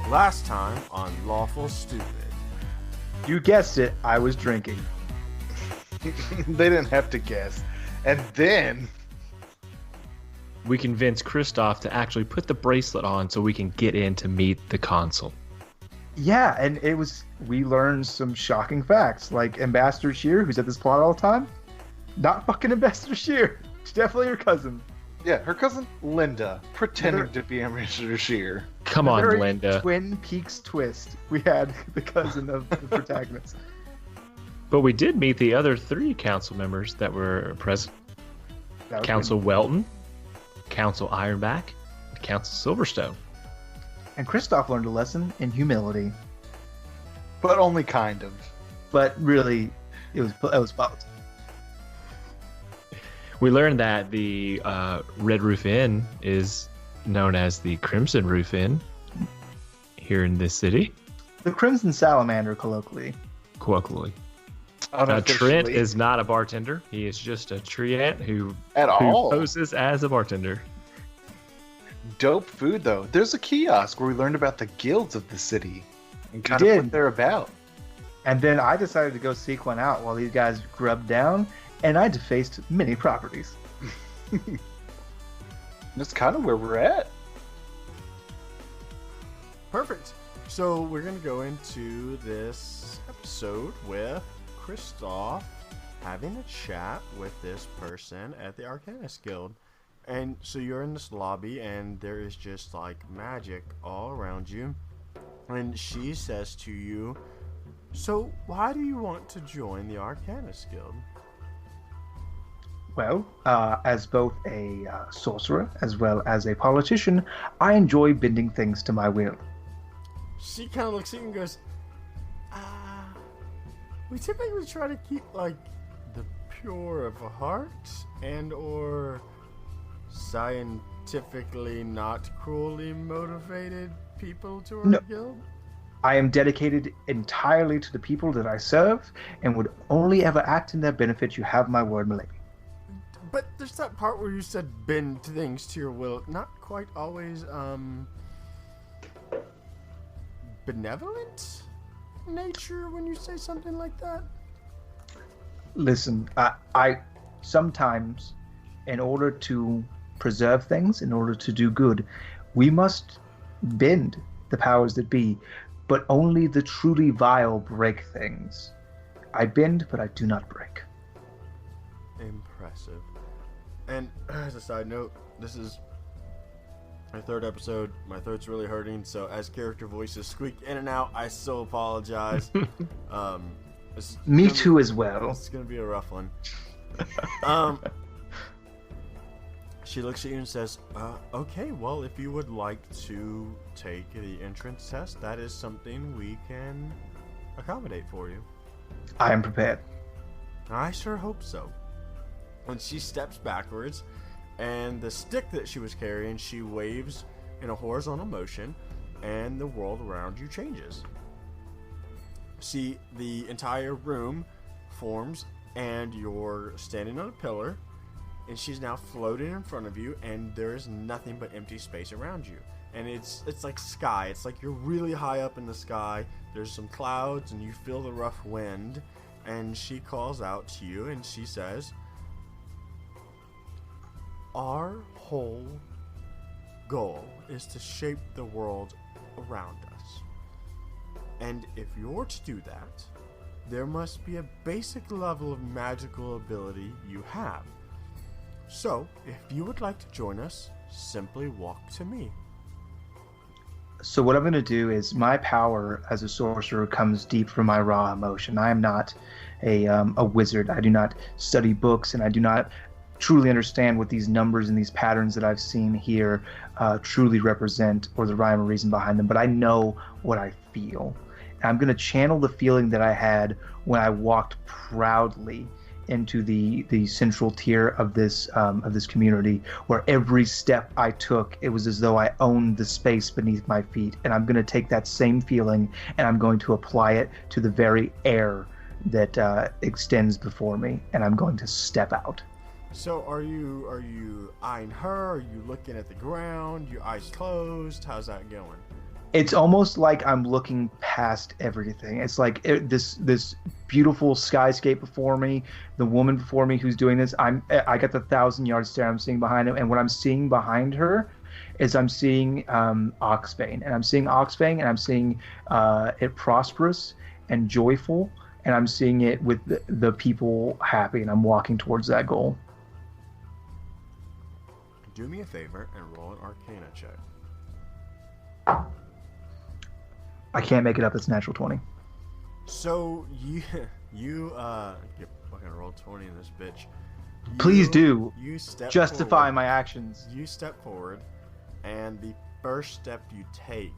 Last time on Lawful Stupid. You guessed it, I was drinking. They didn't have to guess. And then we convinced Kristoff to actually put the bracelet on so we can get in to meet the consul. Yeah, and we learned some shocking facts, like Ambassador Shear, who's at this plot all the time, not fucking Ambassador Shear. She's definitely her cousin. Yeah, her cousin Linda, pretending to be Ambassador Shear. Come on, Linda. Twin Peaks twist. We had the cousin of the protagonist. But we did meet the other 3 council members that were present. Council Welton, Council Ironback, and Council Silverstone. And Kristoff learned a lesson in humility. But only kind of. But really, it was politics. We learned that the Red Roof Inn is known as the Crimson Roof Inn here in this city. The Crimson Salamander, colloquially. Trent is not a bartender. He is just a treant who poses as a bartender. Dope food, though. There's a kiosk where we learned about the guilds of the city and kind of what they're about. And then I decided to go seek one out while these guys grubbed down, and I defaced many properties. That's kind of where we're at. Perfect. So we're going to go into this episode with Kristoff having a chat with this person at the Arcanist Guild. And so you're in this lobby and there is just like magic all around you. And she says to you, so why do you want to join the Arcanist Guild? Well, as both a sorcerer as well as a politician, I enjoy bending things to my will. She kind of looks at you and goes, we typically try to keep, like, the pure of heart and or scientifically not cruelly motivated people to our guild. I am dedicated entirely to the people that I serve and would only ever act in their benefit. You have my word, milady. But there's that part where you said bend things to your will. Not quite always, benevolent nature when you say something like that? Listen, I sometimes, in order to preserve things, in order to do good, we must bend the powers that be, but only the truly vile break things. I bend, but I do not break. Impressive. And as a side note, this is my 3rd episode. My throat's really hurting, so as character voices squeak in and out, I so apologize. Me too as well. It's gonna be a rough one. She looks at you and says, okay, well, if you would like to take the entrance test, that is something we can accommodate for you. I am prepared. I sure hope so. And she steps backwards, and the stick that she was carrying, she waves in a horizontal motion, and the world around you changes. See, the entire room forms, and you're standing on a pillar, and she's now floating in front of you, and there is nothing but empty space around you. And it's like sky. It's like you're really high up in the sky. There's some clouds, and you feel the rough wind, and she calls out to you, and she says, our whole goal is to shape the world around us. And if you're to do that, there must be a basic level of magical ability you have. So, if you would like to join us, simply walk to me. So what I'm going to do is, my power as a sorcerer comes deep from my raw emotion. I am not a wizard. I do not study books, and I do not truly understand what these numbers and these patterns that I've seen here truly represent, or the rhyme or reason behind them. But I know what I feel. And I'm going to channel the feeling that I had when I walked proudly into the central tier of this community, where every step I took, it was as though I owned the space beneath my feet. And I'm going to take that same feeling and I'm going to apply it to the very air that extends before me, and I'm going to step out. So are you eyeing her? Are you looking at the ground? Your eyes closed? How's that going? It's almost like I'm looking past everything. It's like this beautiful skyscape before me, the woman before me who's doing this. I got the 1,000-yard stare I'm seeing behind him, and what I'm seeing behind her is I'm seeing Oxbane, and I'm seeing Oxbane, and I'm seeing it prosperous and joyful, and I'm seeing it with the people happy, and I'm walking towards that goal. Do me a favor and roll an Arcana check. I can't make it up. It's natural 20. So you get fucking roll 20 in this bitch. Please do. You step justify forward. my actions. You step forward, and the first step you take,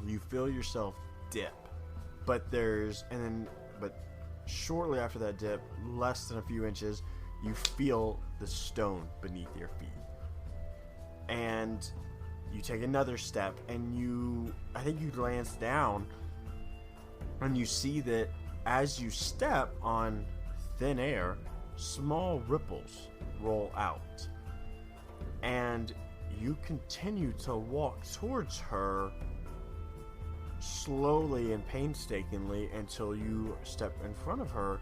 you feel yourself dip. But shortly after that dip, less than a few inches, you feel the stone beneath your feet. And you take another step, and I think you glance down, and you see that as you step on thin air, small ripples roll out. And you continue to walk towards her slowly and painstakingly until you step in front of her,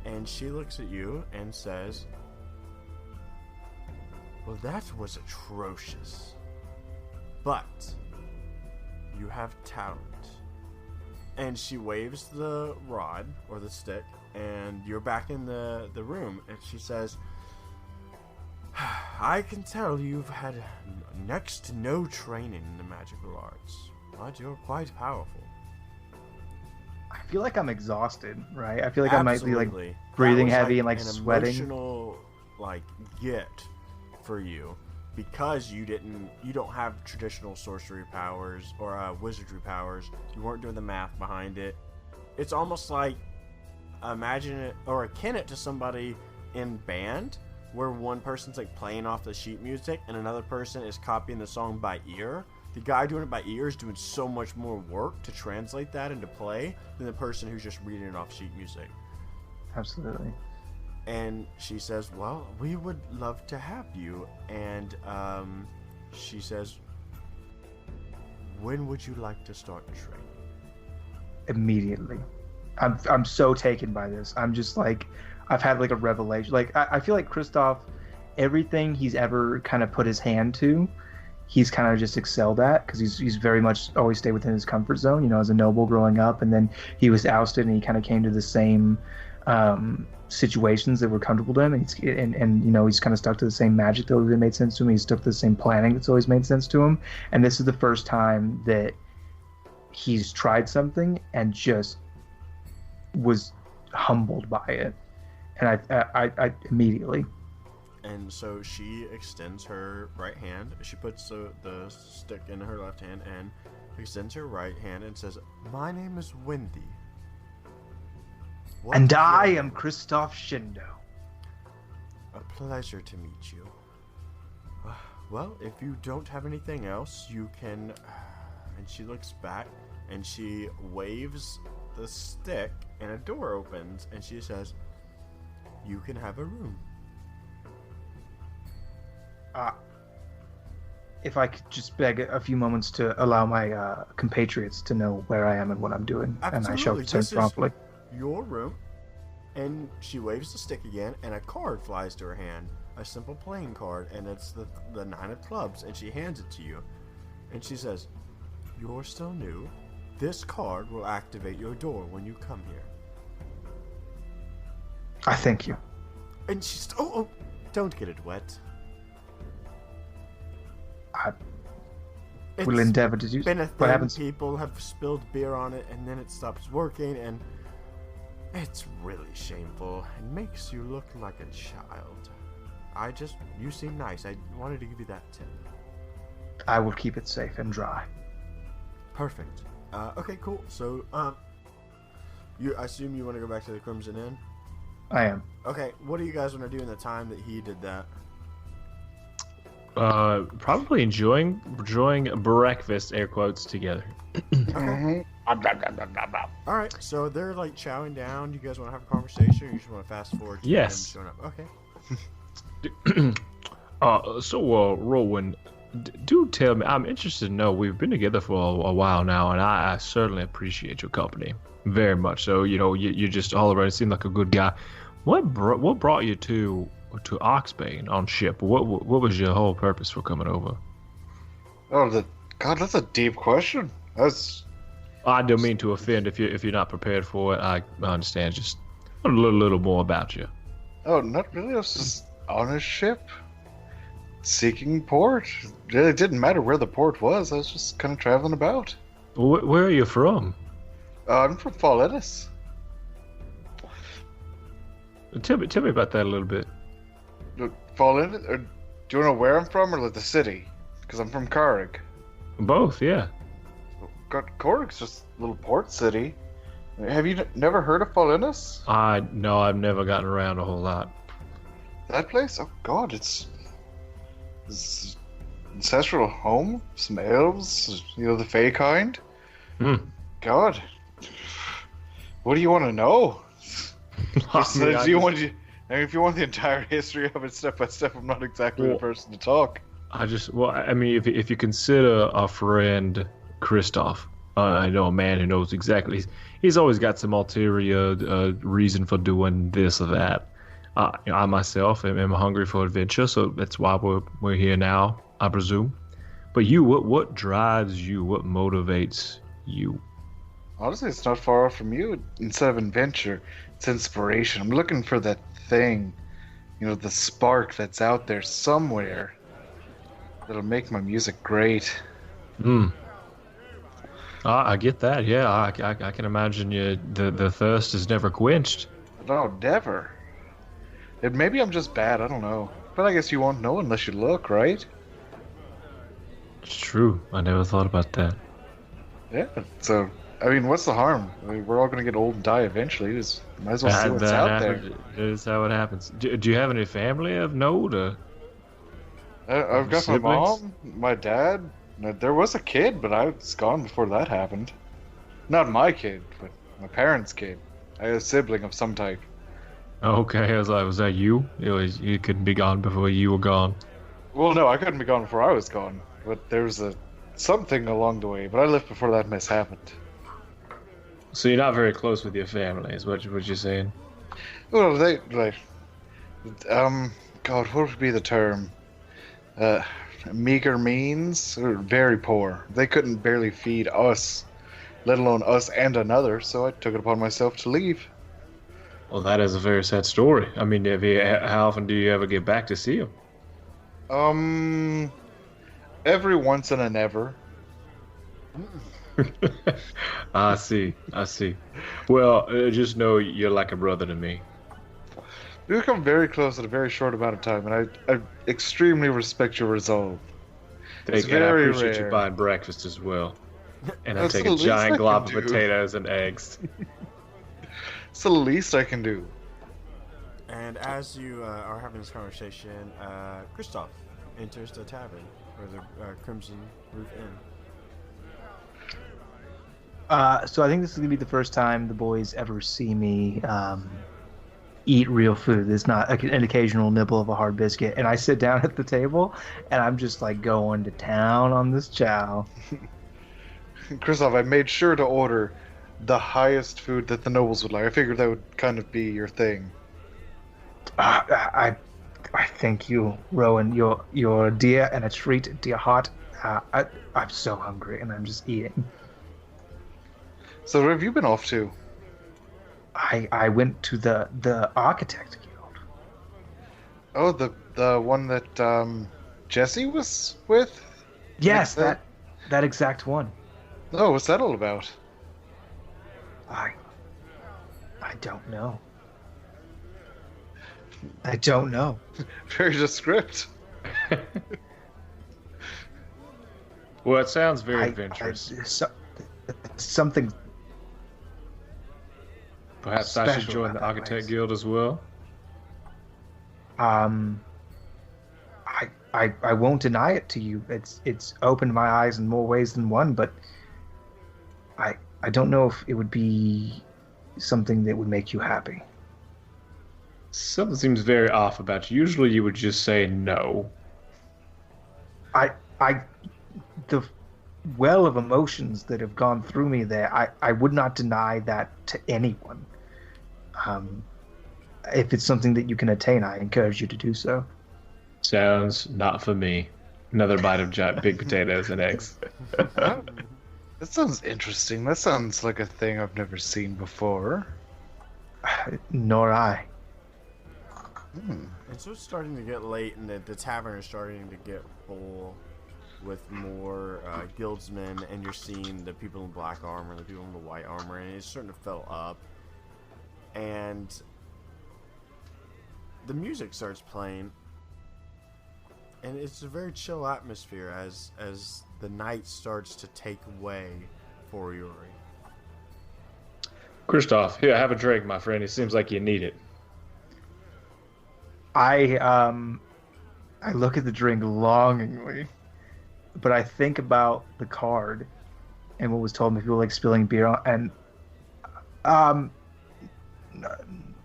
and she looks at you and says, "Well, that was atrocious. But you have talent." And she waves the rod or the stick, and you're back in the room, and she says, "I can tell you've had next to no training in the magical arts, but you're quite powerful." I feel like I'm exhausted, right? I feel like Absolutely. I might be like breathing heavy and like an sweating. Emotional get for you. Because you don't have traditional sorcery powers or wizardry powers. You weren't doing the math behind it. It's almost like, imagine it or akin it to somebody in band, where one person's like playing off the sheet music and another person is copying the song by ear. The guy doing it by ear is doing so much more work to translate that into play than the person who's just reading it off sheet music. Absolutely. And she says, "Well, we would love to have you." And she says, "When would you like to start training?" Immediately. I'm so taken by this. I'm just like, I've had like a revelation. Like I feel like Kristoff, everything he's ever kind of put his hand to, he's kind of just excelled at, because he's very much always stayed within his comfort zone. You know, as a noble growing up, and then he was ousted, and he kind of came to the same situations that were comfortable to him, and you know, he's kind of stuck to the same magic that always made sense to him. He's stuck to the same planning that's always made sense to him, and this is the first time that he's tried something and just was humbled by it, and I immediately. And so she extends her right hand. She puts the stick in her left hand and extends her right hand and says, "My name is Wendy. What And is I your am name?" Kristoff Shindo. "A pleasure to meet you. Well, if you don't have anything else, you can..." And she looks back, and she waves the stick, and a door opens, and she says, "You can have a room." If I could just beg a few moments to allow my compatriots to know where I am and what I'm doing, and I shall Absolutely. return This is promptly. your room. And she waves the stick again, and a card flies to her hand. A simple playing card, and it's the 9 of clubs, and she hands it to you. And she says, "You're still new. This card will activate your door when you come here." I thank you. And she's, oh, don't get it wet. I It's will endeavor to do been a what thing. happens. People have spilled beer on it, and then it stops working, and it's really shameful. It makes you look like a child. You seem nice. I wanted to give you that tip. I will keep it safe and dry. Perfect. Okay, cool. So, I assume you want to go back to the Crimson Inn? I am. Okay, what do you guys want to do in the time that he did that? Probably enjoying breakfast, air quotes, together. Okay. Alright, so they're like chowing down. Do you guys want to have a conversation, or you just want to fast forward to Yes. him showing up? Okay. So, Rowan, Do tell me. I'm interested to know. We've been together for a while now, and I certainly appreciate your company very much. So you're just all around. You seem like a good guy. What brought you to Oxbane on ship? What was your whole purpose for coming over? Oh, God, that's a deep question. I don't mean to offend if you're not prepared for it. I understand. Just a little more about you. Oh, not really. I was just on a ship, seeking port. It really didn't matter where the port was. I was just kind of traveling about. Where are you from? I'm from Fall Ennis. Tell me about that a little bit. Fall Ennis? Or do you know where I'm from, or like the city? Because I'm from Carrick. Both, yeah. Carrick's just a little port city. Have you never heard of Fall Ennis? No, I've never gotten around a whole lot. That place? Oh God, it's ancestral home. Some elves, the Fey kind. God, what do you want to know? If you want the entire history of it step by step, I'm not exactly the person to talk. If you consider our friend Christoph, I know a man who knows exactly. He's always got some ulterior reason for doing this or that. I myself am hungry for adventure, so that's why we're here now, I presume. But you, what drives you? What motivates you? Honestly, it's not far off from you. Instead of adventure, it's inspiration. I'm looking for that thing, the spark that's out there somewhere that'll make my music great. I get that. Yeah, I can imagine the thirst is never quenched. No, never. Maybe I'm just bad. I don't know. But I guess you won't know unless you look, right? It's true. I never thought about that. Yeah. So, what's the harm? We're all gonna get old and die eventually. Just might as well see what's out there. That's how it happens. Do you have any family of note? I've got siblings? my mom, my dad. There was a kid, but I was gone before that happened. Not my kid, but my parents' kid. I had a sibling of some type. Okay, was that you? You couldn't be gone before you were gone. Well, no, I couldn't be gone before I was gone. But there was something along the way. But I left before that mess happened. So you're not very close with your family, is what you're saying? Well, God, what would be the term? Meager means, or very poor. They couldn't barely feed us, let alone us and another, so I took it upon myself to leave. Well, that is a very sad story. How often do you ever get back to see him? Every once and a never. I see. Well, just know you're like a brother to me. We become very close in a very short amount of time, and I extremely respect your resolve. Thank you. I appreciate you buying breakfast as well. And I take a giant glob of potatoes and eggs. It's the least I can do. And as you are having this conversation, Christoph enters the tavern, or the Crimson Roof Inn. So I think this is going to be the first time the boys ever see me eat real food. It's not an occasional nibble of a hard biscuit. And I sit down at the table, and I'm just like going to town on this chow. Christoph, I made sure to order the highest food that the nobles would like. I figured that would kind of be your thing. I thank you, Rowan. You're a dear and a treat, dear heart. I'm so hungry, and I'm just eating. So where have you been off to? I went to the Architect Guild. Oh, the one that Jesse was with? Yes, that exact one. Oh, what's that all about? I don't know. I don't know. Very descriptive. Well, it sounds very adventurous. Something. Perhaps I should join the Architect Guild as well. I won't deny it to you. It's opened my eyes in more ways than one, but I don't know if it would be something that would make you happy. Something seems very off about you. Usually you would just say no. The well of emotions that have gone through me there, I would not deny that to anyone. If it's something that you can attain, I encourage you to do so. Sounds not for me. Another bite of giant big potatoes and eggs. That sounds interesting. That sounds like a thing I've never seen before. Nor I. And so it's starting to get late, and the tavern is starting to get full with more guildsmen, and you're seeing the people in black armor, the people in the white armor, and it's starting to fill up. And the music starts playing, and it's a very chill atmosphere as the night starts to take way for Eurie. Kristoff, here, have a drink, my friend. It seems like you need it. I look at the drink longingly, but I think about the card and what was told me, people like spilling beer on, and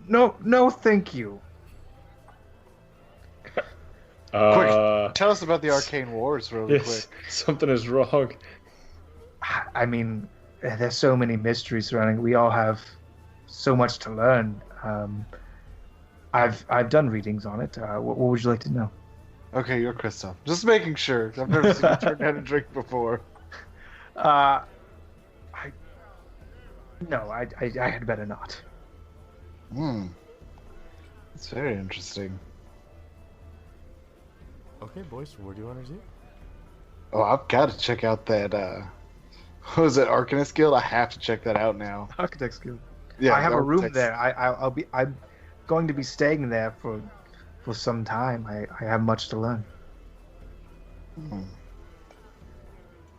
no, thank you. Quick, tell us about the Arcane Wars really quick. Something is wrong. I mean, there's so many mysteries surrounding it. We all have so much to learn. I've done readings on it. What would you like to know? Okay, you're Kristoff. Just making sure. I've never seen you turn down a drink before. I had better not. That's very interesting. Okay, boys, what do you want to do? Oh, I've got to check out that, what was it, Arcanist Guild? I have to check that out now. Architects Guild. Yeah, I have a room there. I'm going to be staying there for some time. I have much to learn.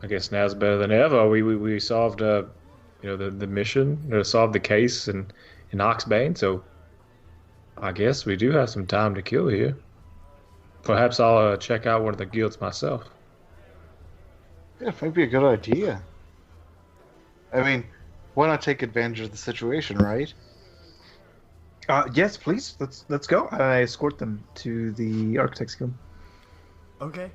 I guess now's better than ever. We solved the mission, solved the case in Oxbane, so I guess we do have some time to kill here. Perhaps I'll check out one of the guilds myself. Yeah, it might be a good idea. I mean, why not take advantage of the situation, right? Yes, please. Let's go. I escort them to the Architects Guild. Okay.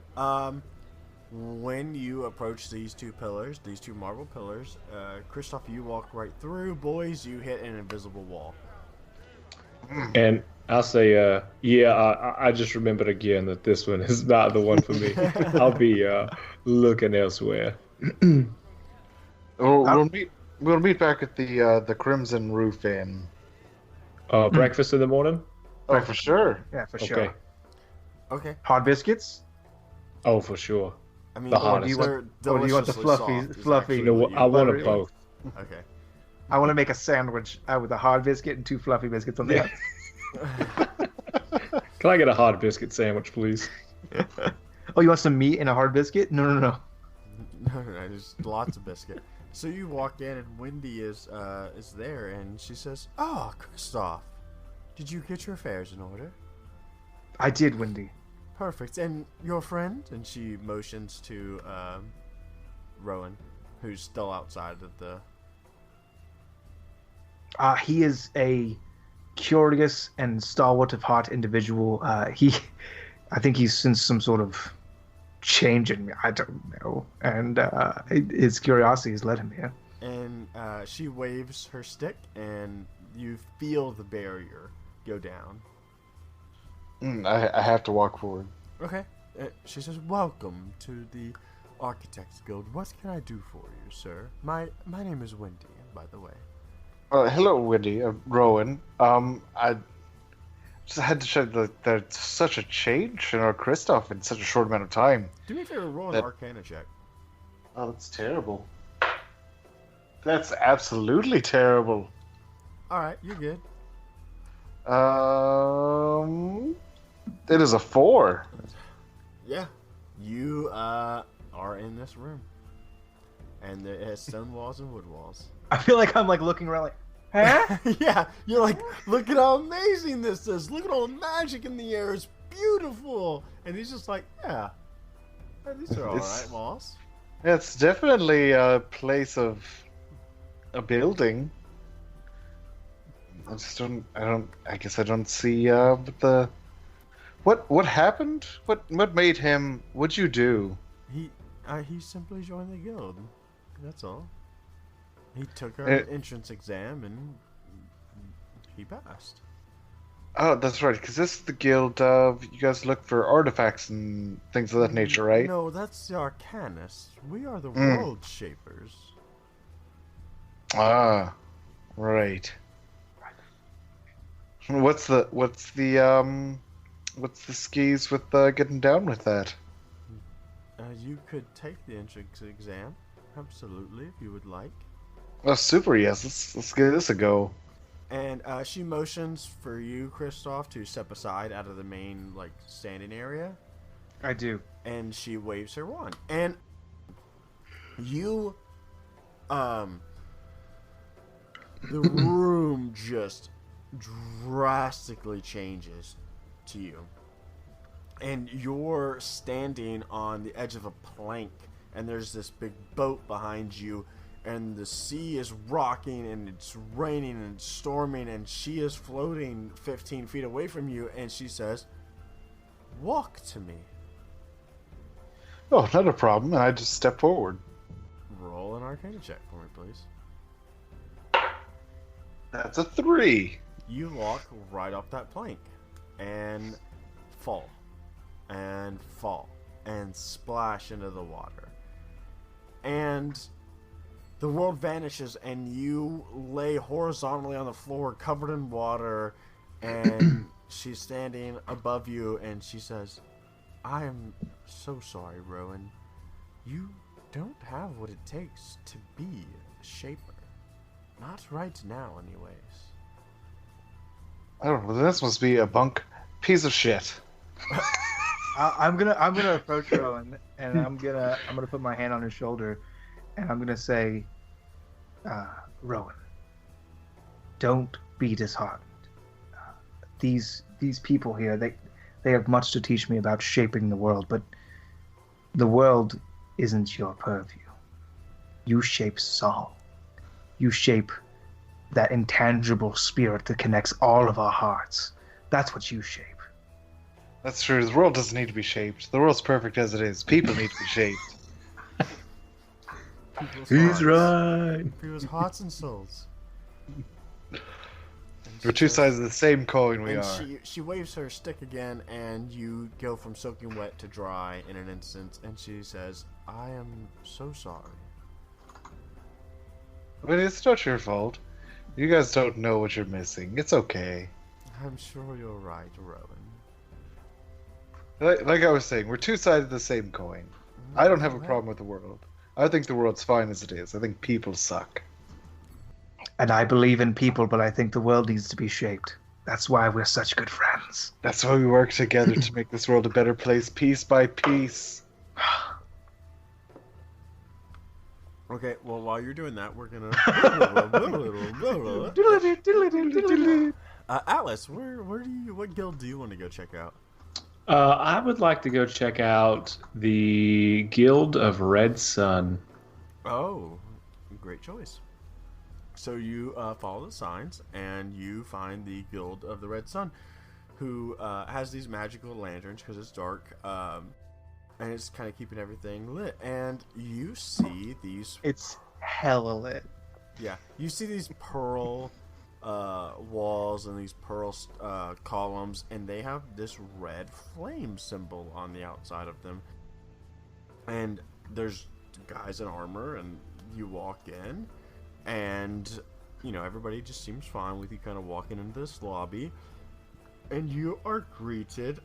When you approach these two pillars, these two marble pillars, Kristoff, you walk right through. Boys, you hit an invisible wall. And I'll say, I just remembered again that this one is not the one for me. I'll be looking elsewhere. We'll meet back at the Crimson Roof Inn. Breakfast in the morning? Oh, for sure. Yeah, for sure. Okay. Hard biscuits? Oh, for sure. I mean, The hardest. Or do you want the fluffy? You know what? I want them both. Okay. I want to make a sandwich with a hard biscuit and 2 fluffy biscuits on the end. Can I get a hard biscuit sandwich, please? Oh, you want some meat and a hard biscuit? No. No, there's lots of biscuit. So you walk in, and Wendy is there, and she says, "Oh, Kristoff, did you get your affairs in order?" I did, Wendy. Perfect. And your friend? And she motions to Rowan, who's still outside of the... He is a curious and stalwart of heart individual. I think he's sensed some sort of change in me. I don't know. And his curiosity has led him here. And she waves her stick, and you feel the barrier go down. I have to walk forward. Okay. She says, "Welcome to the Architects Guild. What can I do for you, sir? My name is Wendy, by the way." Hello, Wendy. Rowan. I just had to check that there's such a change in our Kristoff in such a short amount of time. Do me a favor, roll an Arcana check. Oh, that's terrible. That's absolutely terrible. Alright, you're good. It is a 4. Yeah. You are in this room. And it has stone walls and wood walls. I feel like I'm looking around huh? Yeah, you're like, look at how amazing this is. Look at all the magic in the air. It's beautiful. And he's just like, yeah. These are alright walls. It's definitely a place of a building. I guess I don't see what happened? What made him, what'd you do? He simply joined the guild. That's all. He took our entrance exam and he passed. Oh, that's right, because this is the guild of... You guys look for artifacts and things of that nature, right? No, that's the Arcanists. We are the world shapers. Ah, right. What's the skis with getting down with that? You could take the entrance exam, absolutely, if you would like. Oh, super! Yes, let's give this a go. And she motions for you, Kristoff, to step aside out of the main standing area. I do. And she waves her wand, and you, the room just drastically changes to you. And you're standing on the edge of a plank, and there's this big boat behind you, and the sea is rocking, and it's raining, and it's storming, and she is floating 15 feet away from you, and she says, "Walk to me." Oh, not a problem, and I just step forward. Roll an Arcana check for me, please. That's a 3. You walk right up that plank, and fall, and splash into the water. And the world vanishes, and you lay horizontally on the floor, covered in water, and she's standing above you, and she says, "I am so sorry, Rowan. You don't have what it takes to be a shaper. Not right now, anyways." I don't know. This must be a bunk piece of shit. I'm gonna approach Rowan, and I'm gonna put my hand on his shoulder, and I'm gonna say, Rowan, don't be disheartened. These people here, they have much to teach me about shaping the world, but the world isn't your purview. You shape song. You shape that intangible spirit that connects all of our hearts. That's what you shape. That's true. The world doesn't need to be shaped. The world's perfect as it is. People need to be shaped. He's right. People's hearts and souls. We're two sides of the same coin, we and are. She waves her stick again, and you go from soaking wet to dry in an instant, and she says, "I am so sorry." But it's not your fault. You guys don't know what you're missing. It's okay. I'm sure you're right, Rowan. Like I was saying, we're two sides of the same coin. I don't have a problem with the world. I think the world's fine as it is. I think people suck. And I believe in people, but I think the world needs to be shaped. That's why we're such good friends. That's why we work together to make this world a better place, piece by piece. Okay, well, while you're doing that, we're gonna... Atlas, what guild do you want to go check out? I would like to go check out the Guild of Red Sun. Oh, great choice. So you follow the signs, and you find the Guild of the Red Sun, who has these magical lanterns because it's dark, and it's kind of keeping everything lit. And you see these... It's hella lit. Yeah, you see these pearl walls and these pearl columns, and they have this red flame symbol on the outside of them. And there's guys in armor, and you walk in, and everybody just seems fine with you kind of walking into this lobby, and you are greeted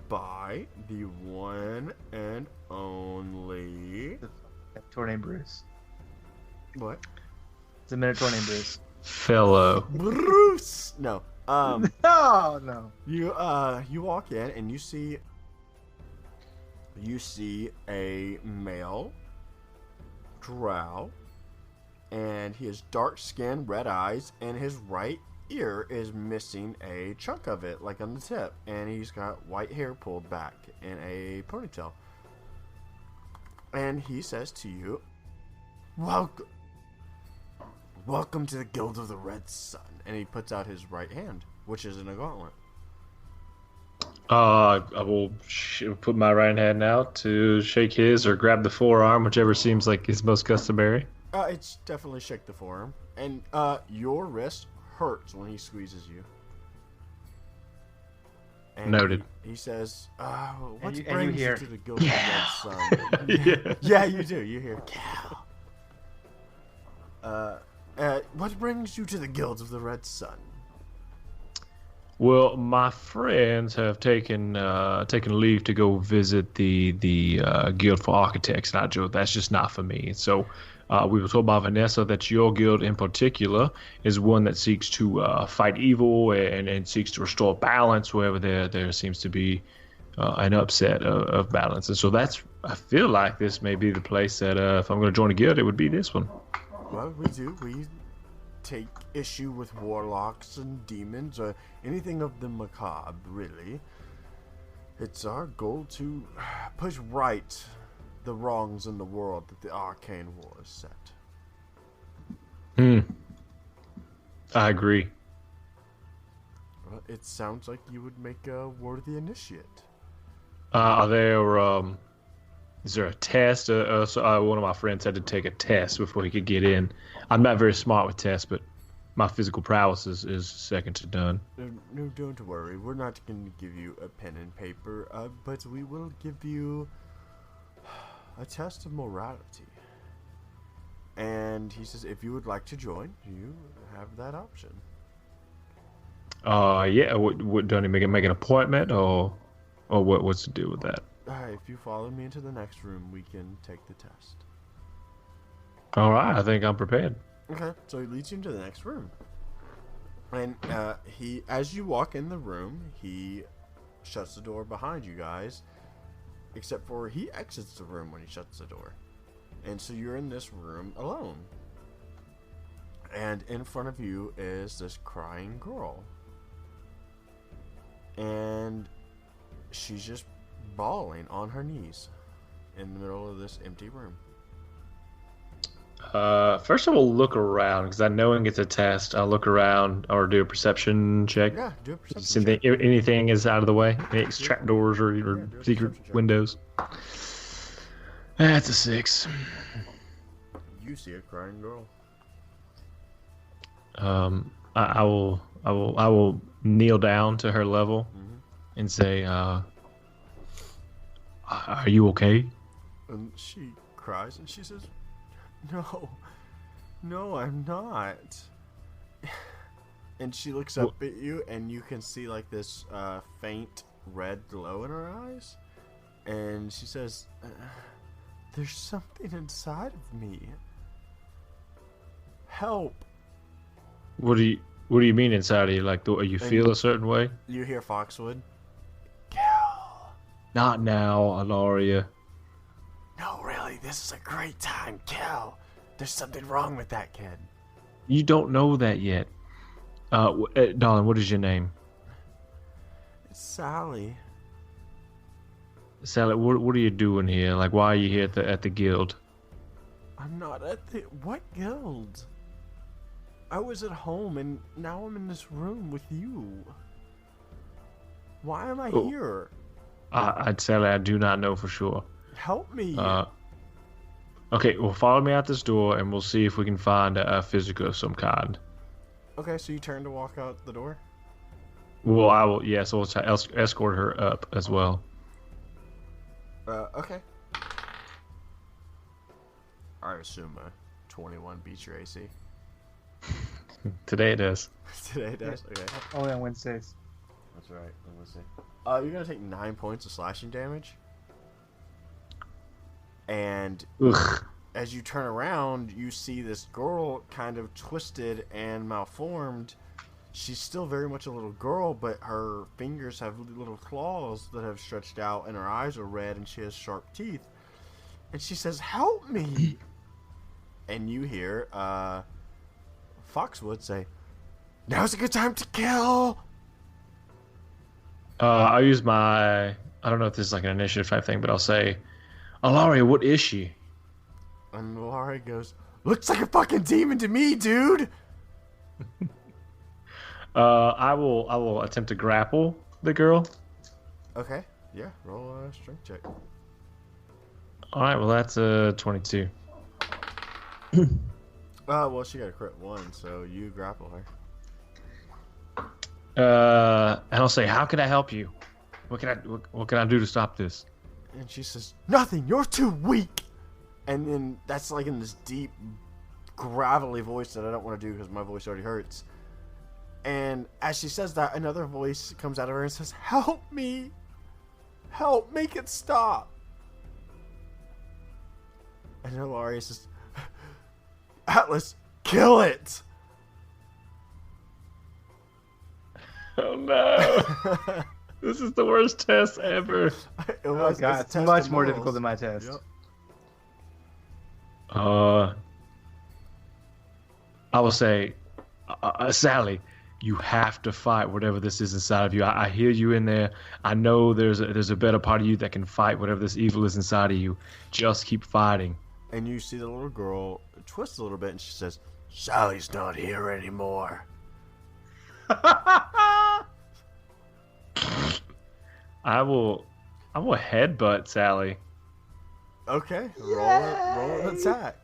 by the one and only Minotaur named Bruce. What? It's a Minotaur named Bruce. Fellow. Bruce. No. No. You walk in and you see a male drow, and he has dark skin, red eyes, and his right ear is missing a chunk of it, like on the tip, and he's got white hair pulled back in a ponytail. And he says to you, Welcome to the Guild of the Red Sun. And he puts out his right hand, which is in a gauntlet. I will put my right hand out to shake his or grab the forearm, whichever seems like is most customary. It's definitely shake the forearm. And your wrist hurts when he squeezes you. And Noted. He says, what you brings you hear, to the Guildy of the Red Sun? Yeah, you do. You hear, Cal. What brings you to the Guilds of the Red Sun? Well, my friends have taken leave to go visit the Guild for Architects, and that's just not for me. So we were told by Vanessa that your guild in particular is one that seeks to fight evil and seeks to restore balance wherever there seems to be an upset of balance. And so I feel like this may be the place that if I'm going to join a guild, it would be this one. Well, we do. We take issue with warlocks and demons or anything of the macabre, really. It's our goal to push right the wrongs in the world that the arcane war has set. I agree. Well, it sounds like you would make a worthy initiate. Is there a test? So one of my friends had to take a test before he could get in. I'm not very smart with tests, but my physical prowess is second to none. No, don't worry. We're not going to give you a pen and paper, but we will give you a test of morality. And he says, if you would like to join, you have that option. Yeah. What do I need to make an appointment, or what's the deal with that? If you follow me into the next room, we can take the test. All right, I think I'm prepared. Okay, so he leads you into the next room. And as you walk in the room, he shuts the door behind you guys. Except for he exits the room when he shuts the door. And so you're in this room alone. And in front of you is this crying girl. And she's just bawling on her knees in the middle of this empty room. First I will look around, because I know it's a test. I'll look around or do a perception check. Yeah, do a perception check. Anything is out of the way? Any trapdoors or secret windows? That's a 6. You see a crying girl. I will kneel down to her level and say, "Are you okay?" And she cries and she says, No, I'm not. And she looks up at you, and you can see like this faint red glow in her eyes. And she says, there's something inside of me. Help. What do you mean inside of you? Like, you feel a certain way? You hear Foxwood. Not now, Alaria. No, really, this is a great time, Kel. There's something wrong with that kid. You don't know that yet. Darling, what is your name? It's Sally. Sally, what are you doing here? Like, why are you here at the guild? I'm not at the... What guild? I was at home, and now I'm in this room with you. Why am I here? Sally, I do not know for sure. Help me. Okay, well, follow me out this door, and we'll see if we can find a physical of some kind. Okay, so you turn to walk out the door? Well, I will. Yeah, so we'll escort her up as well. Okay. I assume a 21 beats your AC. Today it does. Today it does? Okay. Only on Wednesdays. That's right, on Wednesday. You're going to take 9 points of slashing damage. And as you turn around, you see this girl kind of twisted and malformed. She's still very much a little girl, but her fingers have little claws that have stretched out, and her eyes are red, and she has sharp teeth. And she says, "Help me!" And you hear Foxwood say, "Now's a good time to kill!" I'll use my... I don't know if this is like an initiative type thing, but I'll say... Alaria, what is she? And Alaria goes, "Looks like a fucking demon to me, dude!" I will attempt to grapple the girl. Okay. Yeah. Roll a strength check. All right. Well, that's a 22. Well, she got a crit 1, so you grapple her. And I'll say, how can I help you? What can I do to stop this? And she says, "Nothing. You're too weak." And then that's like in this deep, gravelly voice that I don't want to do because my voice already hurts. And as she says that, another voice comes out of her and says, "Help me! Help! Make it stop!" And Ilaria says, "Atlas, kill it!" Oh no! This is the worst test ever. It was, God, it's much more difficult than my test. Yep. I will say, Sally, you have to fight whatever this is inside of you. I hear you in there. I know there's a better part of you that can fight whatever this evil is inside of you. Just keep fighting. And you see the little girl twist a little bit, and she says, "Sally's not here anymore." I will headbutt Sally. Okay, roll an attack.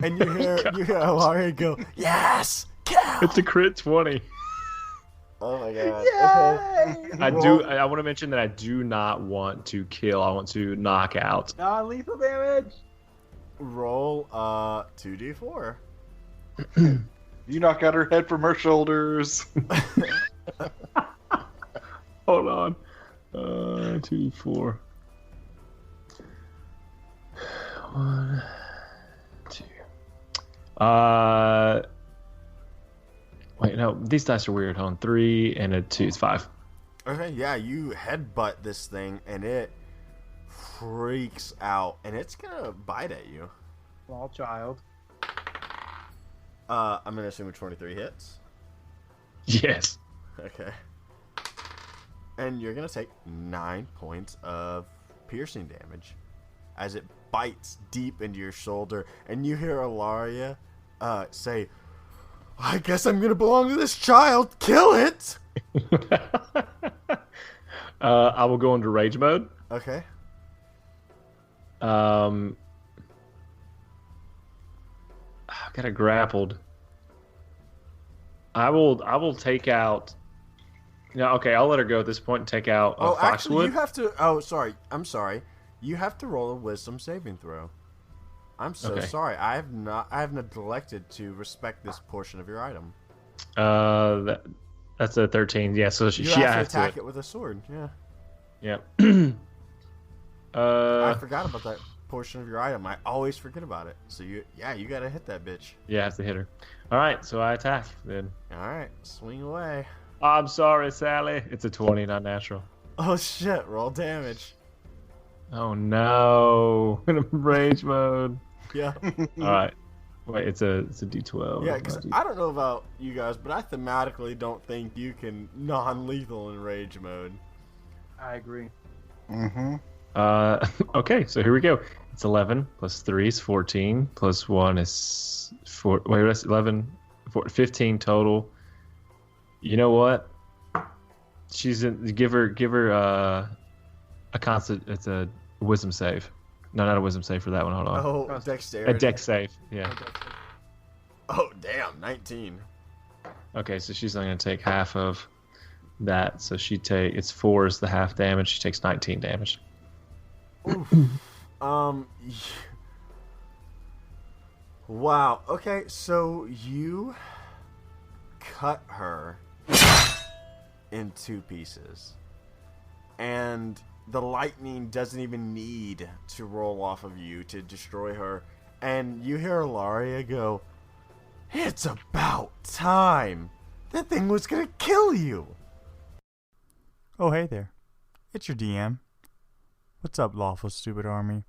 And you hear Ilaria go, "Yes, kill!" It's a crit 20. Oh my god. Yay! Okay. I want to mention that I do not want to kill. I want to knock out. Non-lethal damage. Roll 2d4. You knock out her head from her shoulders. Hold on. 2d4. 1, 2. Wait, no, these dice are weird. Hold on, 3 and a 2 is 5. Okay, yeah, you headbutt this thing, and it freaks out, and it's gonna bite at you. Small child. I'm gonna assume a 23 hits. Yes. Okay. And you're gonna take 9 points of piercing damage as it bites deep into your shoulder, and you hear Ilaria say, "I guess I'm gonna belong to this child. Kill it!" I will go into rage mode. Okay. I got it grappled. I will take out. No, okay, I'll let her go at this point and take out Actually, Foxwood. you have to. Oh, sorry. I'm sorry. You have to roll a wisdom saving throw. I'm so Okay. sorry. I have neglected to respect this portion of your item. That's a 13. Yeah, so she You have to has attack it with a sword. Yeah. Yeah. I forgot about that portion of your item. I always forget about it. So you gotta hit that bitch. Yeah, I have to hit her. All right, so I attack then. All right, swing away. I'm sorry, Sally. It's a 20, not natural. Oh shit! Roll damage. Oh no! In rage mode. Yeah. All right. Wait, it's a D12. Yeah, because I don't know about you guys, but I thematically don't think you can non-lethal in rage mode. I agree. Mm-hmm. Okay, so here we go. It's 11 plus 3 is 14 plus 1 is 4. Wait, that's 11, 15 total. You know what? She's in. Give her a constant. It's a wisdom save. No, not a wisdom save for that one. Hold on. Oh, dexterity. A dex save. Yeah. Oh damn, 19. Okay, so she's only gonna take half of that. So it's 4 is the half damage. She takes 19 damage. Oof. Wow. Okay, so you cut her in 2 pieces, and the lightning doesn't even need to roll off of you to destroy her. And you hear Ilaria go, "It's about time. That thing was gonna kill you." Oh, hey there. It's your DM. What's up, Lawful Stupid Army?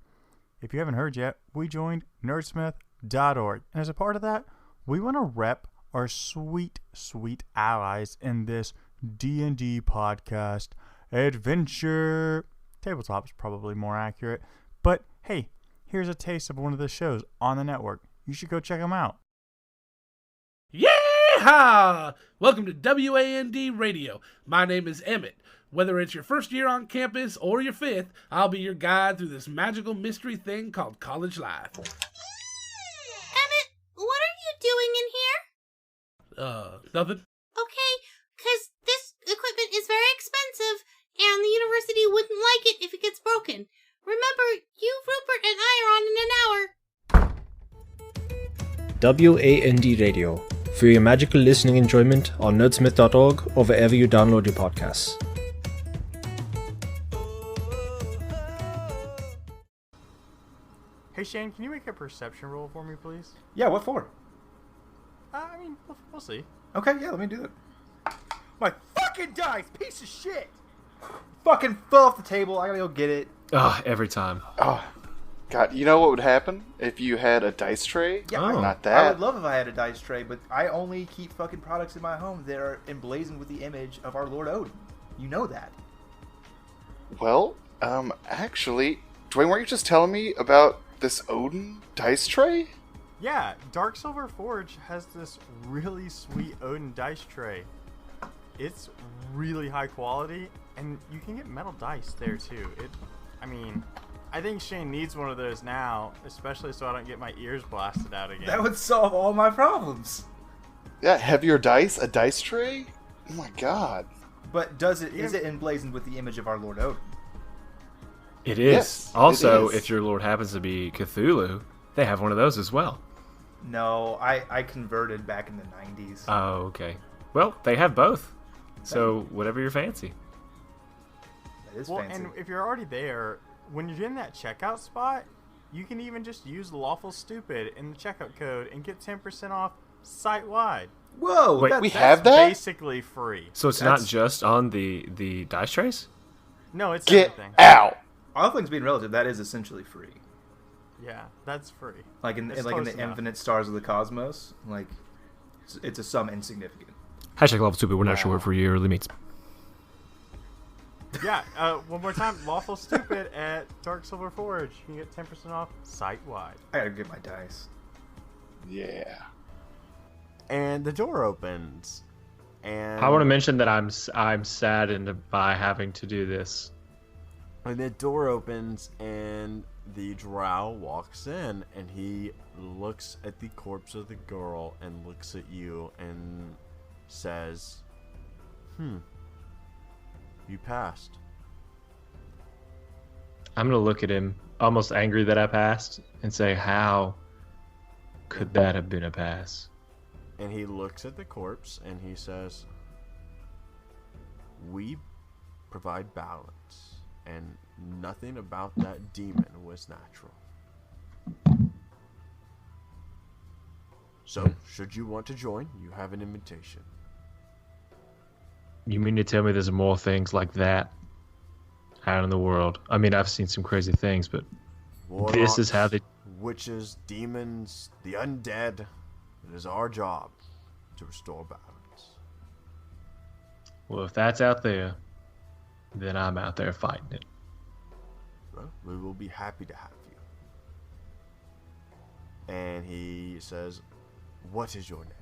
If you haven't heard yet, we joined nerdsmith.org. And as a part of that, we want to rep our sweet, sweet allies in this D&D podcast adventure. Tabletop's probably more accurate. But hey, here's a taste of one of the shows on the network. You should go check them out. Yeehaw! Welcome to WAND Radio. My name is Emmett. Whether it's your first year on campus or your fifth, I'll be your guide through this magical mystery thing called college life. Emmett, what are you doing in here? Nothing. Okay, because this equipment is very expensive, and the university wouldn't like it if it gets broken. Remember, you, Rupert, and I are on in an hour. WAND Radio, for your magical listening enjoyment on nerdsmith.org or wherever you download your podcasts. Hey Shane, can you make a perception roll for me, please? Yeah, what for? I mean, we'll see. Okay, yeah, let me do it. My fucking dice, piece of shit! Fucking fell off the table, I gotta go get it. Every time. Oh, God, you know what would happen if you had a dice tray? Yeah, Not I that. would love if I had a dice tray, but I only keep fucking products in my home that are emblazoned with the image of our Lord Odin. You know that. Well, actually, Dwayne, weren't you just telling me about this Odin dice tray? Yeah, Dark Silver Forge has this really sweet Odin dice tray. It's really high quality, and you can get metal dice there too. I think Shane needs one of those now, especially so I don't get my ears blasted out again. That would solve all my problems. Yeah, heavier dice, a dice tray? Oh my God. But is it emblazoned with the image of our Lord Odin? It is. Yes, Also, it is. if your lord happens to be Cthulhu, they have one of those as well. No, I converted back in the 90s. Oh, okay. Well, they have both. So, whatever your fancy. That is well, fancy. and if you're already there, when you're in that checkout spot, you can even just use Lawful Stupid in the checkout code and get 10% off site-wide. Whoa, Wait, we That's have that? basically free. So it's not just on the dice trays? No, it's Get everything. out! All things being relative, that is essentially free. Yeah, that's free. Like in It's the close enough. infinite stars of the cosmos, like it's a sum insignificant. Hashtag Lawful Stupid, we're not sure what for you really means. Yeah, one more time, Lawful Stupid at Dark Silver Forge. You can get 10% off site-wide. I gotta get my dice. Yeah. And the door opens. And I want to mention that I'm saddened by having to do this. And the door opens, and the drow walks in, and he looks at the corpse of the girl and looks at you and says, you passed. I'm going to look at him, almost angry that I passed, and say, how could that have been a pass? And he looks at the corpse, and he says, we provide balance, and nothing about that demon was natural. So, should you want to join, you have an invitation. You mean to tell me there's more things like that out in the world? I mean, I've seen some crazy things, but this is how they... Witches, demons, the undead. It is our job to restore balance. Well, if that's out there, then I'm out there fighting it. Well, we will be happy to have you. And he says, what is your name?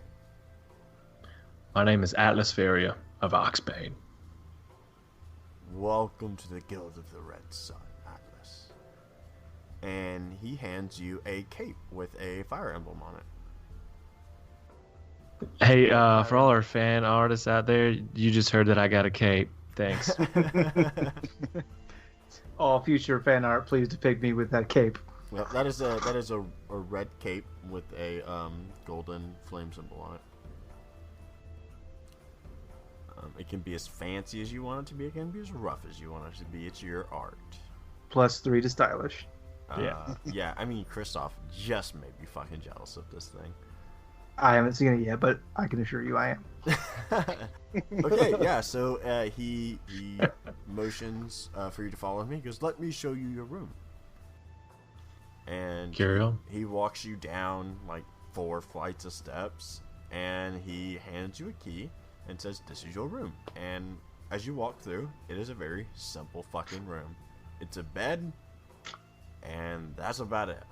My name is Atlas Feria of Oxbane. Welcome to the Guild of the Red Sun, Atlas. And he hands you a cape with a fire emblem on it. Hey, for all our fan artists out there, you just heard that I got a cape. Thanks. All future fan art, please depict me with that cape. Well, that is a red cape with a golden flame symbol on it. It can be as fancy as you want it to be. It can be as rough as you want it to be. It's your art. +3 to stylish. Yeah. I mean, Kristoff just made me fucking jealous of this thing. I haven't seen it yet, but I can assure you I am. Okay, yeah. So he motions for you to follow him. He goes, "Let me show you your room." And Carry on. he walks you down like 4 flights of steps, and he hands you a key and says, "This is your room." And as you walk through, it is a very simple fucking room. It's a bed, and that's about it.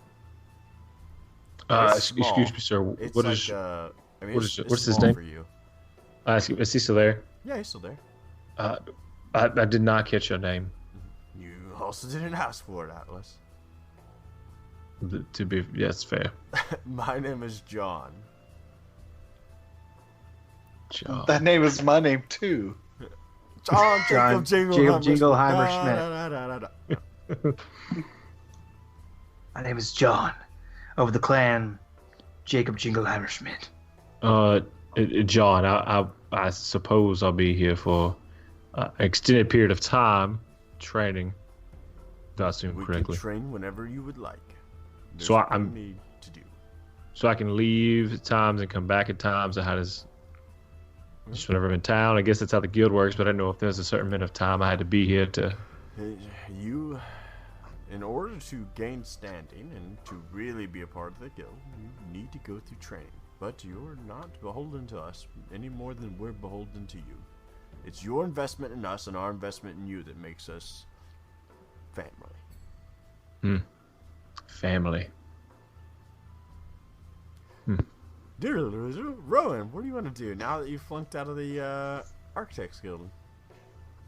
It's small. Excuse me, sir. It's What like, is? I mean, what it's what's his small name? for you? Is he still there? Yeah, he's still there. I did not catch your name. You also didn't ask for it, Atlas. Yes, fair. My name is John. John. That name is my name too. John Jacob Jingleheimer Schmidt. My name is John, of the clan Jacob Jingleheimer Schmidt. John, I suppose I'll be here for an extended period of time, training. If I assume correctly. We can train whenever you would like. There's So nothing you need to do. So I can leave at times and come back at times. Or how does just whenever I'm in town? I guess that's how the guild works. But I don't know if there's a certain amount of time I had to be here to. You, in order to gain standing and to really be a part of the guild, you need to go through training. But you're not beholden to us any more than we're beholden to you. It's your investment in us and our investment in you that makes us family. Family. Dear loser, Rowan, what do you want to do now that you flunked out of the Architects Guild?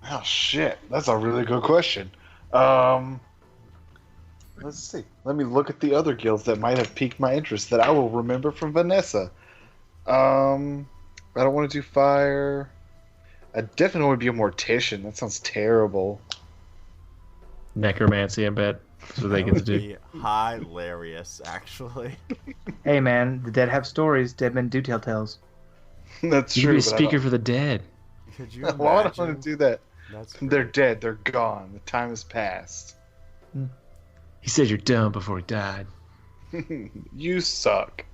Oh shit, that's a really good question. Let's see. Let me look at the other guilds that might have piqued my interest that I will remember from Vanessa. I don't want to do fire. I definitely want to be a mortician. That sounds terrible. Necromancy, I bet. That's what they get to do. Be hilarious, actually. Hey man, the dead have stories. Dead men do tell tales. That's You true. be a but I speaker for the dead. Could you Why would I imagine? want to do that? That's They're great. dead. They're gone. The time has passed. He said you're dumb before he died. You suck.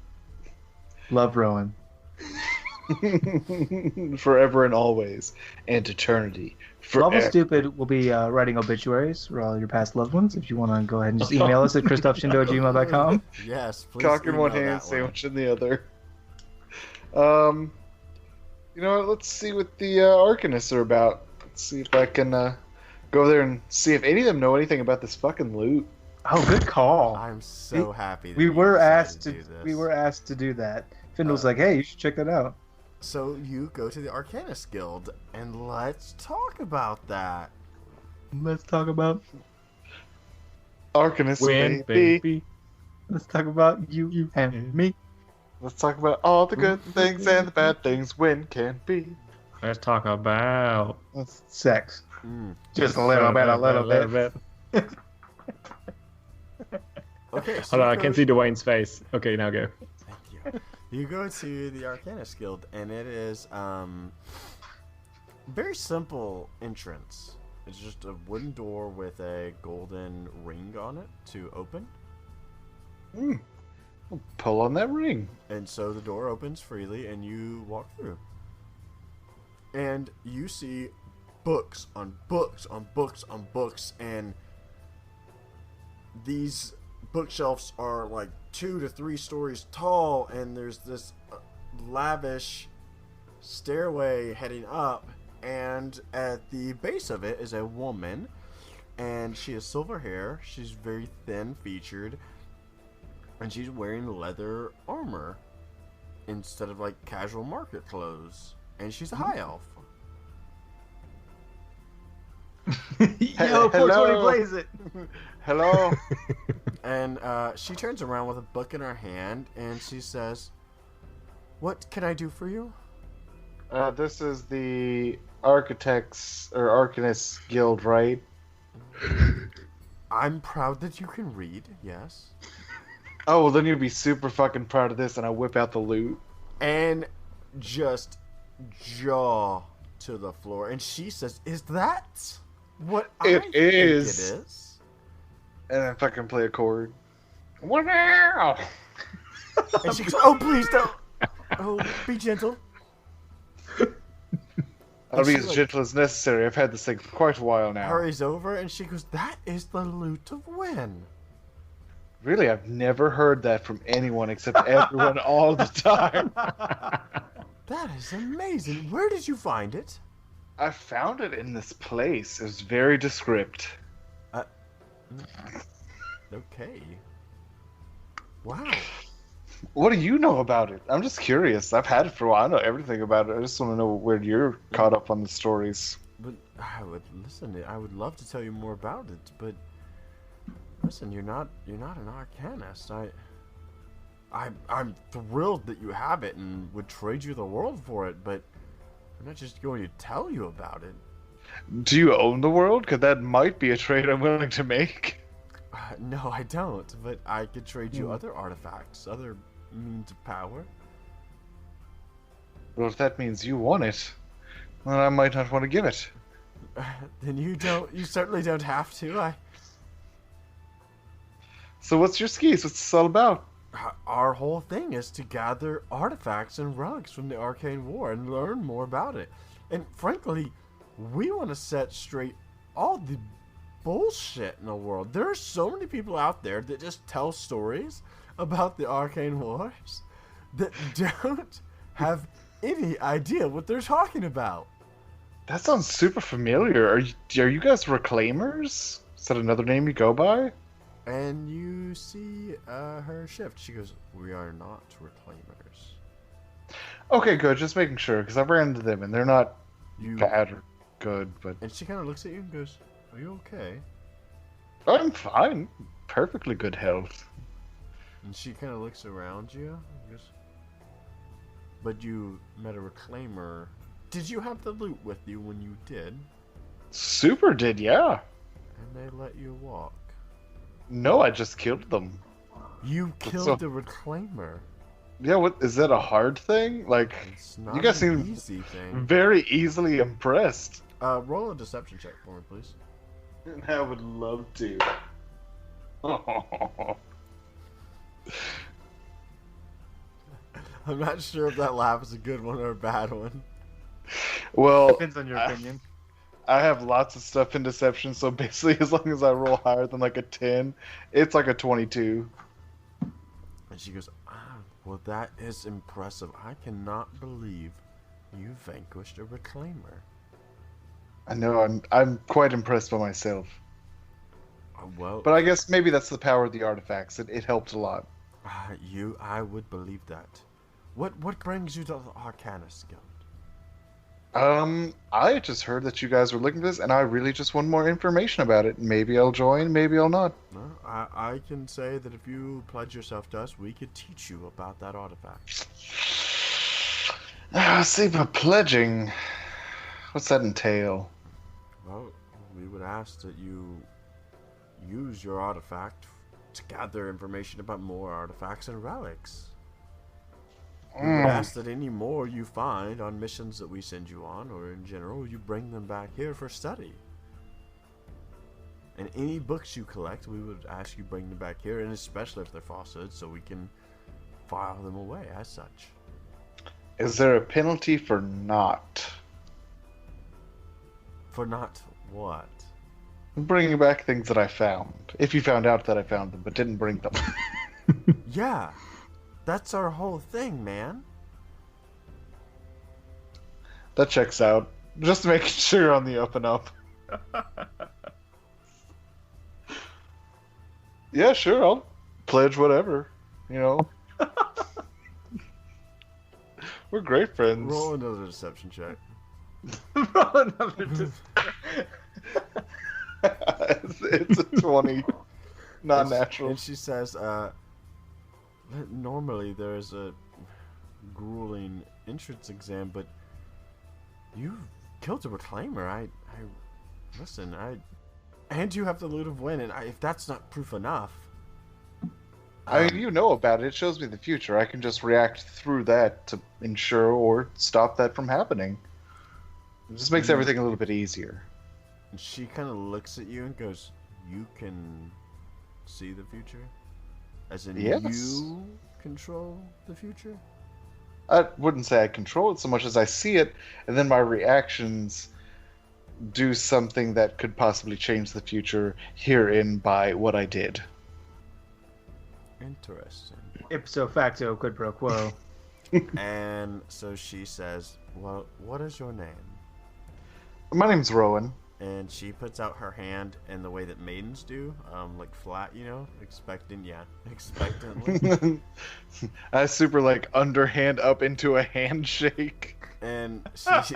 Love Rowan. Forever and always. And eternity. Lawful Forever. Stupid will be writing obituaries for all your past loved ones. If you want to go ahead and just email us at christophshindo@gmail.com. Yes, please. Cock in one email hand, that sandwich in the other. You know what? Let's see what the Arcanists are about. Let's see if I can go there and see if any of them know anything about this fucking loot. Oh, good call. I'm so happy that We you were decided asked to do this. we were asked to do that. Findle's like, hey, you should check that out. So you go to the Arcanist Guild, and let's talk about that. Let's talk about Arcanists, Win, baby. baby. let's talk about you and me. Let's talk about all the good things and the bad things when can be. Let's talk about Sex. Just a little bit. Okay, so Hold on, I you can't go- see Dwayne's face. Okay, now go. Thank you. You go to the Arcanist Guild, and it is very simple entrance. It's just a wooden door with a golden ring on it to open. Pull on that ring. And so the door opens freely, and you walk through. And you see books on books on books on books, and these bookshelves are like 2 to 3 stories tall, and there's this lavish stairway heading up, and at the base of it is a woman, and she has silver hair. She's very thin featured, and she's wearing leather armor instead of like casual market clothes, and she's a high elf. Yo, 420 blaze it. Hello. And she turns around with a book in her hand, and she says, "What can I do for you?" This is the Architects or Arcanists Guild, right? I'm proud that you can read, yes. Oh, well, then you'd be super fucking proud of this, and I whip out the loot. And just jaw to the floor. And she says, "Is that what It think is." it is?" And then fucking play a chord. Wow! And she goes, "Oh, please don't. Oh, be gentle." I'll be she, as like, gentle as necessary. I've had this thing for quite a while now. Hurries over, and she goes, "That is the Lute of Wen." Really, I've never heard that from anyone except everyone all the time. That is amazing. Where did you find it? I found it in this place. It was very descript. Okay. Wow. What do you know about it? I'm just curious. I've had it for a while. I know everything about it. I just want to know where you're caught up on the stories. But I would listen. I would love to tell you more about it, but listen, you're not an arcanist. I'm thrilled that you have it and would trade you the world for it, but I'm not just going to tell you about it. Do you own the world? Because that might be a trade I'm willing to make. No, I don't, but I could trade you other artifacts, other means of power. Well, if that means you want it, then I might not want to give it. Then you certainly don't have to. So what's your skis? What's this all about? Our whole thing is to gather artifacts and relics from the Arcane War and learn more about it. And frankly, we want to set straight all the bullshit in the world. There are so many people out there that just tell stories about the Arcane Wars that don't have any idea what they're talking about. That sounds super familiar. Are you guys reclaimers? Is that another name you go by? And you see her shift. She goes, "We are not reclaimers." Okay, good. Just making sure, because I've ran into them, and they're not bad or good, but... And she kind of looks at you and goes, "Are you okay?" I'm fine. Perfectly good health. And she kind of looks around you and goes, "But you met a reclaimer. Did you have the loot with you when you did?" Super did, yeah. And they let you walk. No, I just killed them. You killed the reclaimer. Yeah, what is that a hard thing? Like, It's not you guys an seem easy thing. very easily impressed. Roll a deception check for me, please. I would love to. I'm not sure if that laugh is a good one or a bad one. Well, Depends on your opinion. I have lots of stuff in deception, so basically as long as I roll higher than like a 10, it's like a 22. And she goes, well, that is impressive. I cannot believe you vanquished a reclaimer. I know, I'm quite impressed by myself. Well, But I guess maybe that's the power of the artifacts. It helped a lot. I would believe that. What brings you to the Arcanist Guild? I just heard that you guys were looking for this, and I really just want more information about it. Maybe I'll join, maybe I'll not. No, I can say that if you pledge yourself to us, we could teach you about that artifact. See, but pledging, what's that entail? Well, we would ask that you use your artifact to gather information about more artifacts and relics. We would ask that any more you find on missions that we send you on, or in general, you bring them back here for study. And any books you collect, we would ask you bring them back here, and especially if they're falsehoods, so we can file them away as such. Is there a penalty for not? For not what? Bringing back things that I found. If you found out that I found them, but didn't bring them. Yeah, that's our whole thing, man. That checks out. Just making sure you're on the up and up. Yeah, sure, I'll pledge whatever. You know. We're great friends. Roll another deception check. Roll another it's a 20. Not natural. And she says, normally there's a grueling entrance exam, but you killed a reclaimer. Listen, and you have the Lute of Wen, and if that's not proof enough. I mean, you know about it. It shows me the future. I can just react through that to ensure or stop that from happening. It just makes everything a little bit easier. And she kind of looks at you and goes, "You can see the future? As in Yes. you control the future?" I wouldn't say I control it so much as I see it, and then my reactions do something that could possibly change the future herein by what I did. Interesting. Ipso facto, quid pro quo. And so she says, "Well, what is your name?" My name's Rowan. And she puts out her hand in the way that maidens do, like flat, expectantly. I super underhand up into a handshake. And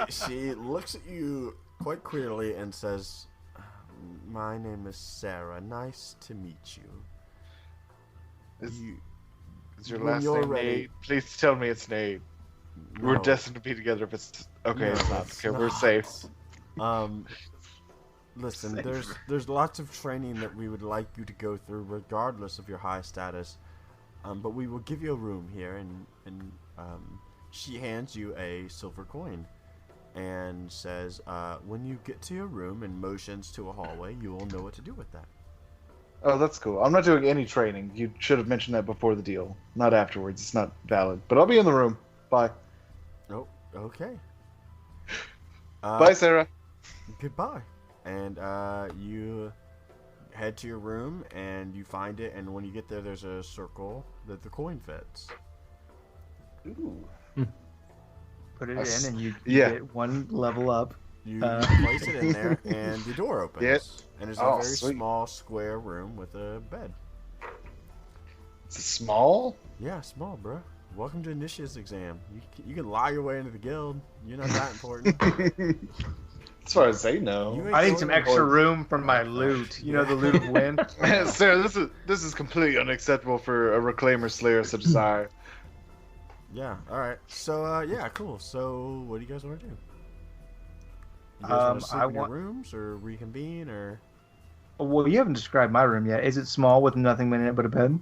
she looks at you quite clearly and says, "My name is Sarah. Nice to meet you." Is your when last you're name ready- Nate? Please tell me it's Nate. We're No. destined to be together if it's... Okay, No, it's not. it's Okay, we're not. safe. Listen, Safe. there's lots of training that we would like you to go through, regardless of your high status. But we will give you a room here, and she hands you a silver coin, and says, "When you get to your room," and motions to a hallway, you will know what to do with that. Oh, that's cool. I'm not doing any training. You should have mentioned that before the deal, not afterwards. It's not valid. But I'll be in the room. Bye. Oh, okay. Bye, Sarah. Goodbye. And you head to your room, and you find it, and when you get there, there's a circle that the coin fits. Ooh. Put it That's- in, and you yeah. get one level up. You Uh. place it in there, and the door opens. Yep. And there's Oh, a very sweet. small square room with a bed. It's small? Yeah, small, bro. Welcome to Initiate's exam. You can lie your way into the guild. You're not that important. As far as they know. You ain't I need going some to extra board- room for my loot. You know, the Lute of Wen. Sarah, this is completely unacceptable for a reclaimer slayer such as I. Yeah, alright. So, yeah, cool. So, what do you guys want to do? You guys want to sleep I in your want- rooms, or reconvene, or... Well, you haven't described my room yet. Is it small with nothing in it but a bed?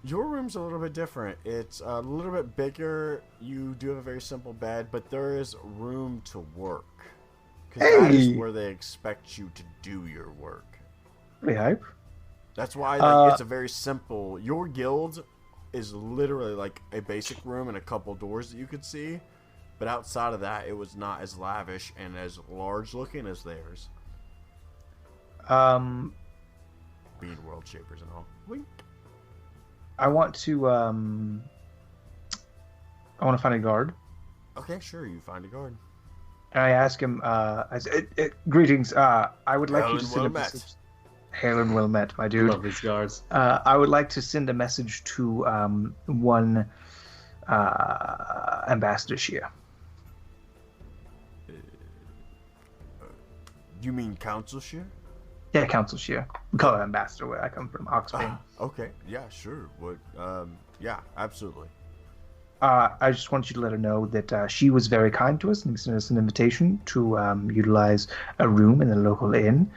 Your room's a little bit different. It's a little bit bigger. You do have a very simple bed, but there is room to work. Because that is Hey! where they expect you to do your work. Pretty hype. That's why it's a very simple... Your guild is literally like a basic room and a couple doors that you could see. But outside of that, it was not as lavish and as large looking as theirs. Being world shapers and all. Wink. I want to find a guard. Okay, sure, you find a guard. And I ask him, I say, greetings, I would like you to Helen, send well a met. message. Hail and well met, my dude. Love these guards. I would like to send a message to one ambassador here. You mean council share? Yeah, council here. We call it ambassador where I come from, Oxford. Okay, yeah, sure. What? Yeah, absolutely. I just want you to let her know that she was very kind to us and sent us an invitation to utilize a room in the local inn.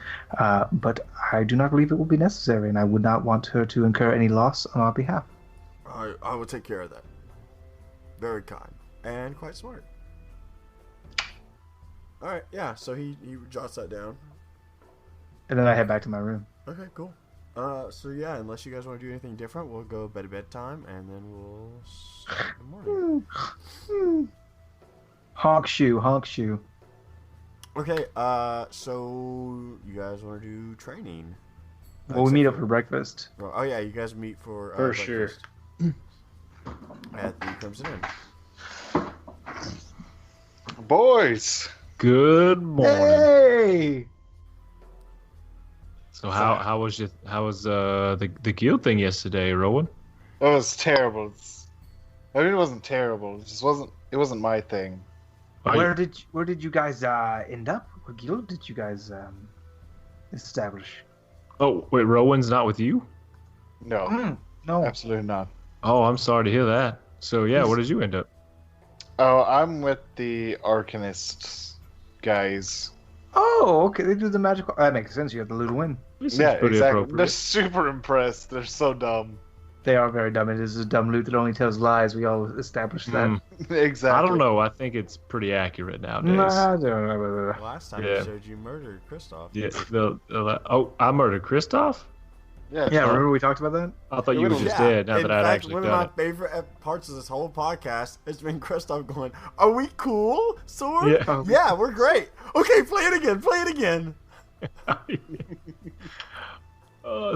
But I do not believe it will be necessary, and I would not want her to incur any loss on our behalf. I will take care of that. Very kind and quite smart. All right, yeah. So he jots that down. And then I head back to my room. Okay, cool. So yeah, unless you guys want to do anything different, we'll go bedtime, and then we'll start in the morning. Honk shoe, honk shoe. Okay, so you guys want to do training? Well, we meet up for breakfast. Oh yeah, you guys meet for For sure. breakfast at the Crimson Inn. Boys! Good morning. Hey! So how was the guild thing yesterday, Rowan? It was terrible. I mean, it wasn't terrible. It just wasn't my thing. Where did you guys end up? What guild did you guys establish? Oh wait, Rowan's not with you? No, No. absolutely not. Oh, I'm sorry to hear that. So yeah, where did you end up? Oh, I'm with the Arcanist guys. Oh, okay. They do the magical. That makes sense. You have the Lute of Wen. This Yeah, is pretty exactly. appropriate. They're super impressed. They're so dumb. They are very dumb. It is a dumb loot that only tells lies. We all established that. Exactly. I don't know. I think it's pretty accurate nowadays. Nah, I don't know. Last time Yeah. I showed you murdered Kristoff. Yeah. Oh, I murdered Kristoff? Yeah, Yeah, remember we talked about that? I thought you were just Yeah. dead now In that I'd fact, actually one of done my it. favorite parts of this whole podcast has been Kristoff going, "Are we cool, Sword? Yeah. Yeah, we're great. Okay, play it again. Play it again."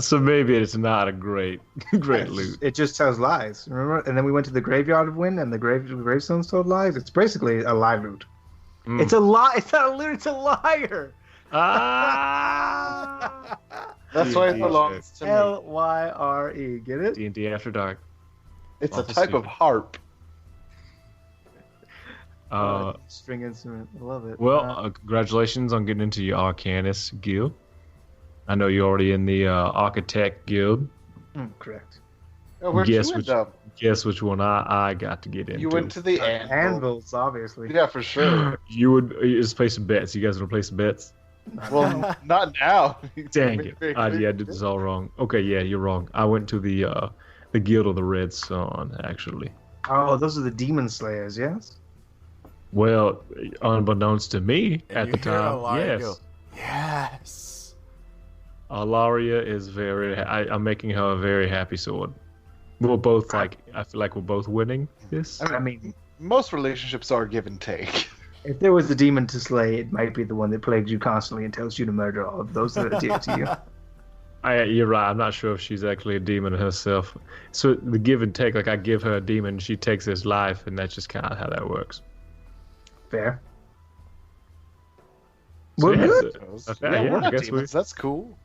So maybe it's not a great loot. It just tells lies. Remember? And then we went to the graveyard of Wen, and the gravestones told lies. It's basically a lie loot. Mm. It's a lie. It's not a loot. It's a liar. Ah! That's why it D&D belongs to me. Lyre. Get it? D&D After Dark. It's a Lawful type of Stupid. harp. String instrument. I love it. Well, congratulations on getting into your Arcanist guild. I know you're already in the Architect guild. Correct. Oh, where'd you end up? Guess which one I got to get into. You went to the Anvils, obviously. Yeah, for sure. You just play some bets. You guys want to play some bets? Well, not now. Dang it! I did this all wrong. Okay, yeah, you're wrong. I went to the Guild of the Red Sun, actually. Oh, those are the demon slayers, yes? Well, unbeknownst to me And at you the hear time, Alaria yes. go, yes. Alaria is very. I'm making her a very happy sword. We're both I feel like we're both winning this. I mean, most relationships are give and take. if there was a demon to slay, it might be the one that plagues you constantly and tells you to murder all of those that are dear to you. You're right. I'm not sure if she's actually a demon herself. So the give and take, like I give her a demon, she takes his life, and that's just kind of how that works. Fair. So, We're yeah, good. Yeah, we're I not guess demons. That's cool.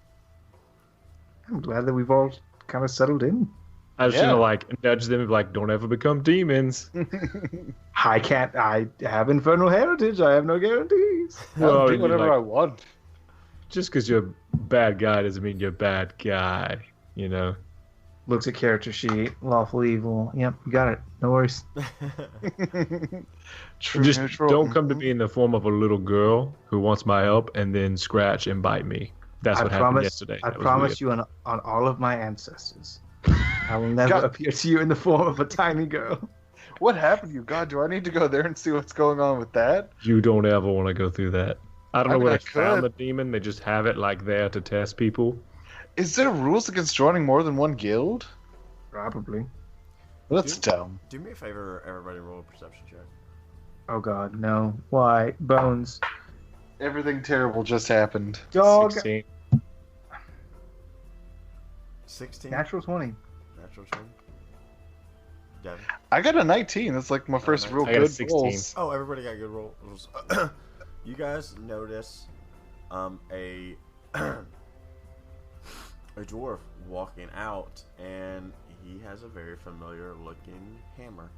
I'm glad that we've all kind of settled in. I was gonna like nudge them and be like, don't ever become demons. I have infernal heritage. I have no guarantees. I'll do you whatever like- I want. Just because you're a bad guy doesn't mean you're a bad guy, you know? Looks at character sheet. Lawful evil. Yep, you got it. No worries. True Just neutral. don't come to me in the form of a little girl who wants my help and then scratch and bite me. That's what happened yesterday. I That was promise weird. you on all of my ancestors. I will never appear to you in the form of a tiny girl. What happened to you? God, do I need to go there and see what's going on with that? You don't ever want to go through that. I don't know mean, where I they found the could. demon. They just have it like there to test people. Is there rules against joining more than one guild? Probably. That's dumb. Do me a favor, everybody roll a perception check. Oh God, no. Why? Bones. Everything terrible just happened. Dog. 16. 16? Natural 20. Natural 20? Devin? I got a 19. That's like my first real I got a good 16. rolls. Oh, everybody got good rolls. You guys notice a dwarf walking out, and he has a very familiar looking hammer.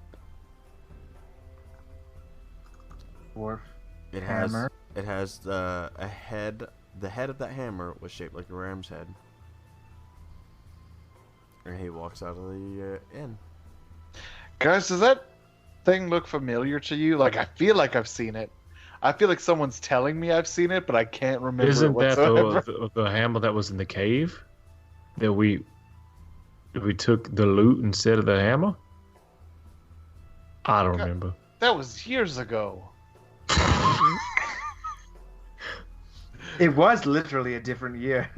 Dwarf. It Hammer. has a head. The head of that hammer was shaped like a ram's head. And he walks out of the inn. Guys, does that thing look familiar to you? Like, I feel like I've seen it. I feel like someone's telling me I've seen it, but I can't remember Isn't it that whatsoever. the hammer that was in the cave? That we took the loot instead of the hammer? I don't God. remember. That was years ago. It was literally a different year.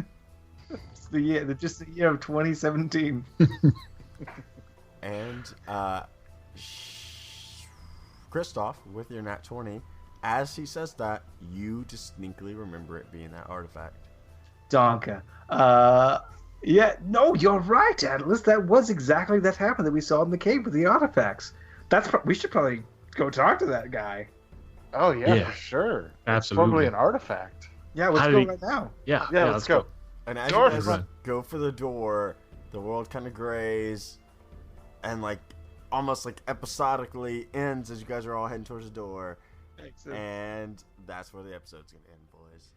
It's the year of 2017. And Kristoff, with your nat 20, as he says that, you distinctly remember it being that artifact. Donka. Yeah, no, you're right, Atlas. That was exactly that happened that we saw in the cave with the artifacts. We should probably go talk to that guy. Oh, yeah, Yeah. for sure. Absolutely. Probably an artifact. Yeah, let's How go did he- right now. Yeah, Yeah, let's go. And as Dwarf. you guys Run. go for the door, the world kind of grays and like almost like episodically ends as you guys are all heading towards the door. And that's where the episode's gonna end, boys.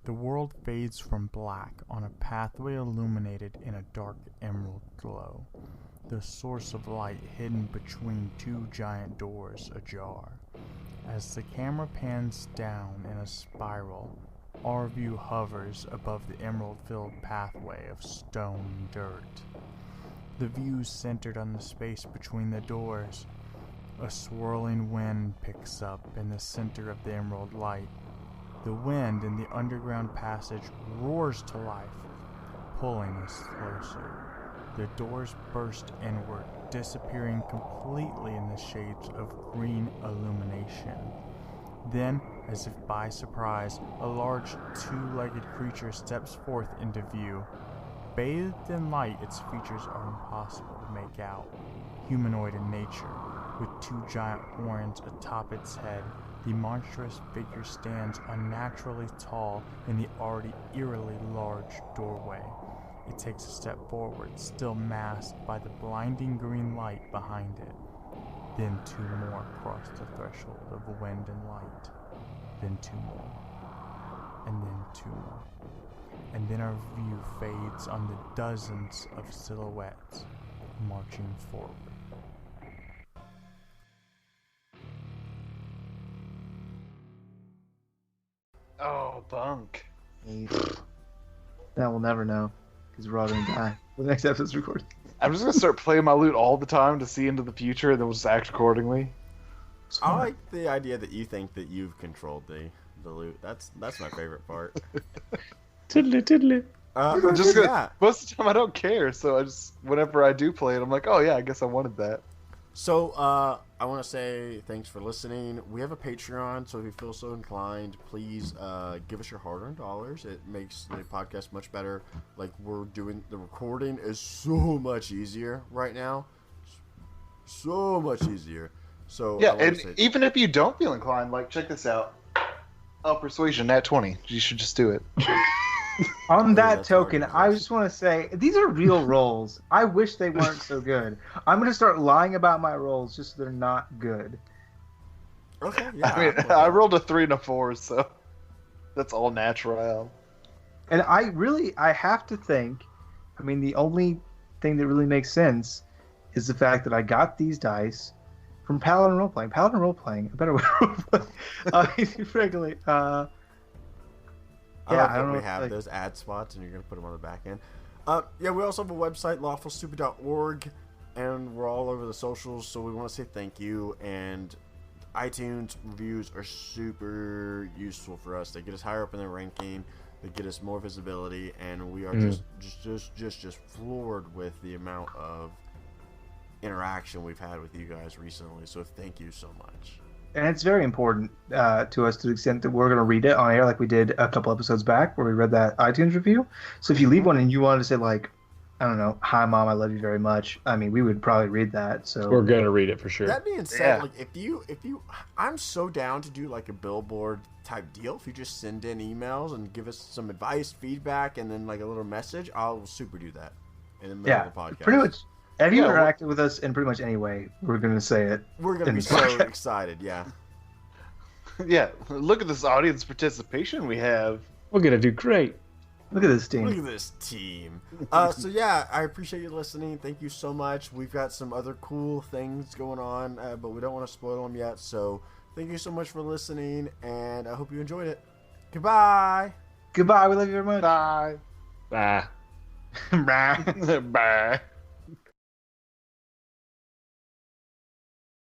The world fades from black on a pathway illuminated in a dark emerald glow, the source of light hidden between two giant doors ajar. As the camera pans down in a spiral, our view hovers above the emerald-filled pathway of stone and dirt. The view centered on the space between the doors. A swirling wind picks up in the center of the emerald light. The wind in the underground passage roars to life, pulling us closer. The doors burst inward, disappearing completely in the shades of green illumination. Then, as if by surprise, a large two-legged creature steps forth into view. Bathed in light, its features are impossible to make out. Humanoid in nature, with two giant horns atop its head, the monstrous figure stands unnaturally tall in the already eerily large doorway. It takes a step forward, still masked by the blinding green light behind it. Then 2 more cross the threshold of wind and light. Then 2 more. And then 2 more. And then our view fades on the dozens of silhouettes marching forward. Oh, bunk. That we'll never know, because we're all gonna die. The next episode's recorded. I'm just gonna start playing my lute all the time to see into the future, and then we'll just act accordingly. I like the idea that you think that you've controlled the lute. That's my favorite part. Tiddly tiddly. Just gonna, most of the time I don't care, so I just whenever I do play it, I'm like, oh yeah, I guess I wanted that. So, I want to say thanks for listening. We have a Patreon, so if you feel so inclined, please give us your hard-earned dollars. It makes the podcast much better. Like, we're doing, the recording is so much easier right now. So much easier. So Yeah, and even if you don't feel inclined, like, check this out. Oh, Persuasion, nat 20. You should just do it. On that token, I just want to say, these are real rolls. I wish they weren't so good. I'm going to start lying about my rolls just so they're not good. Okay, yeah. I mean, I rolled a 3 and a 4, so that's all natural. And I have to think, I mean, the only thing that really makes sense is the fact that I got these dice from Paladin Roleplaying. Paladin Roleplaying, a better way to roleplay. Frankly, Yeah, I don't know. We have those ad spots, and you're going to put them on the back end. Yeah, we also have a website, lawfulstupid.org, and we're all over the socials, so we want to say thank you. And iTunes reviews are super useful for us. They get us higher up in the ranking. They get us more visibility, and we are just floored with the amount of interaction we've had with you guys recently. So thank you so much. And it's very important to us to the extent that we're going to read it on air like we did a couple episodes back where we read that iTunes review. So if you leave one and you wanted to say, like, I don't know, hi, Mom, I love you very much, I mean, we would probably read that. So we're going to read it for sure. That being said, like, if you, I'm so down to do, like, a billboard type deal. If you just send in emails and give us some advice, feedback, and then, like, a little message, I'll super do that in the middle of the podcast. Pretty much. Have you interacted with us in pretty much any way? We're going to say it. We're going to be so excited, yeah. Yeah, look at this audience participation we have. We're going to do great. Look at this team. Look at this team. So, yeah, I appreciate you listening. Thank you so much. We've got some other cool things going on, but we don't want to spoil them yet. So, thank you so much for listening, and I hope you enjoyed it. Goodbye. Goodbye. We love you very much. Bye. Bye. Bye. Bye.